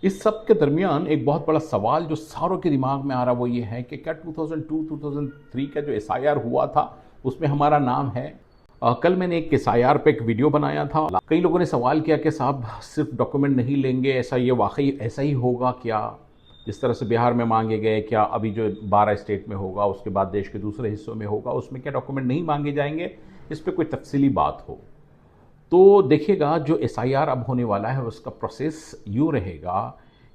इस सब के दरमियान एक बहुत बड़ा सवाल जो सारों के दिमाग में आ रहा वो ये है कि क्या 2002-2003 का जो एसआईआर हुआ था उसमें हमारा नाम है। कल मैंने एक एसआईआर पे एक वीडियो बनाया था। कई लोगों ने सवाल किया कि साहब सिर्फ डॉक्यूमेंट नहीं लेंगे, ऐसा ये वाकई ऐसा ही होगा क्या? जिस तरह से बिहार में मांगे गए, क्या अभी जो 12 स्टेट में होगा उसके बाद देश के दूसरे हिस्सों में होगा उसमें क्या डॉक्यूमेंट नहीं मांगे जाएंगे? इस पर कोई तफसीली बात हो तो देखिएगा, जो एसआईआर अब होने वाला है उसका प्रोसेस यूँ रहेगा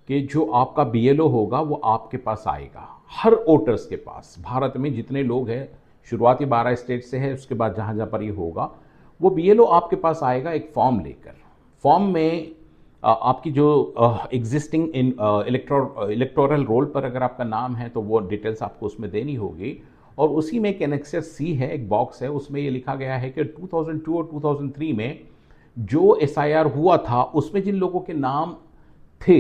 कि जो आपका बीएलओ होगा वो आपके पास आएगा, हर वोटर्स के पास। भारत में जितने लोग हैं, शुरुआती 12 स्टेट से है, उसके बाद जहाँ जहाँ पर ये होगा वो बीएलओ आपके पास आएगा एक फॉर्म लेकर। फॉर्म में आपकी जो एग्जिस्टिंग इन इलेक्टोरल रोल पर अगर आपका नाम है तो वो डिटेल्स आपको उसमें देनी होगी। और उसी में एक एनेक्सर सी है, एक बॉक्स है, उसमें ये लिखा गया है कि 2002 और 2003 में जो एसआईआर हुआ था उसमें जिन लोगों के नाम थे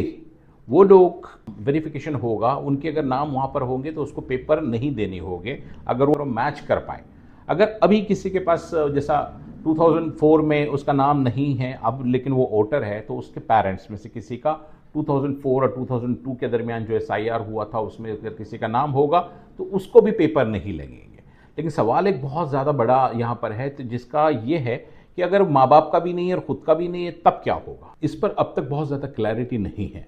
वो लोग वेरिफिकेशन होगा, उनके अगर नाम वहाँ पर होंगे तो उसको पेपर नहीं देने होंगे अगर वो मैच कर पाए। अगर अभी किसी के पास जैसा 2004 में उसका नाम नहीं है अब लेकिन वो वोटर है, तो उसके पेरेंट्स में से किसी का 2004 और 2002 के दरमियान जो एसआईआर हुआ था उसमें अगर किसी का नाम होगा तो उसको भी पेपर नहीं लगेंगे। लेकिन सवाल एक बहुत ज़्यादा बड़ा यहाँ पर है, तो जिसका ये है कि अगर माँ बाप का भी नहीं है और ख़ुद का भी नहीं है तब क्या होगा? इस पर अब तक बहुत ज़्यादा क्लैरिटी नहीं है।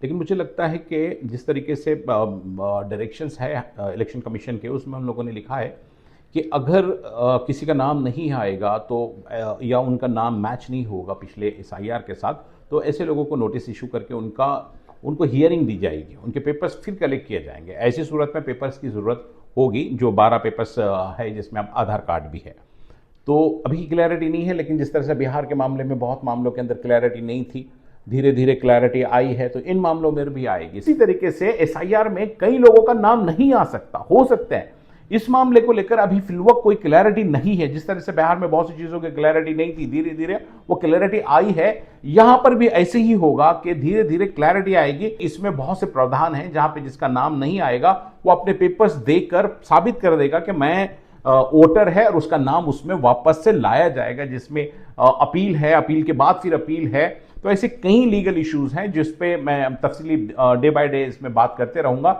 लेकिन मुझे लगता है कि जिस तरीके से डायरेक्शंस है इलेक्शन कमीशन के, उसमें उन लोगों ने लिखा है कि अगर किसी का नाम नहीं आएगा तो या उनका नाम मैच नहीं होगा पिछले एसआईआर के साथ, तो ऐसे लोगों को नोटिस इशू करके उनको हियरिंग दी जाएगी, उनके पेपर्स फिर कलेक्ट किए जाएंगे। ऐसी सूरत में पेपर्स की ज़रूरत होगी, जो 12 पेपर्स है जिसमें अब आधार कार्ड भी है। तो अभी क्लैरिटी नहीं है, लेकिन जिस तरह से बिहार के मामले में बहुत मामलों के अंदर क्लैरिटी नहीं थी, धीरे धीरे क्लैरिटी आई है, तो इन मामलों में भी आएगी। इसी तरीके से एसआईआर में कई लोगों का नाम नहीं आ सकता, हो सकता है। इस मामले को लेकर अभी फिलवक्त कोई क्लैरिटी नहीं है। जिस तरह से बिहार में बहुत सी चीजों की क्लैरिटी नहीं थी, धीरे धीरे वो क्लैरिटी आई है। यहां पर भी ऐसे ही होगा कि धीरे धीरे क्लैरिटी आएगी। इसमें बहुत से प्रावधान हैं जहां पे जिसका नाम नहीं आएगा वो अपने पेपर्स देकर साबित कर देगा कि मैं वोटर है और उसका नाम उसमें वापस से लाया जाएगा, जिसमें अपील है, अपील के बाद फिर अपील है। तो ऐसे कई लीगल इश्यूज हैं जिस पे मैं तफसीली डे बाय डे इसमें बात करते रहूंगा।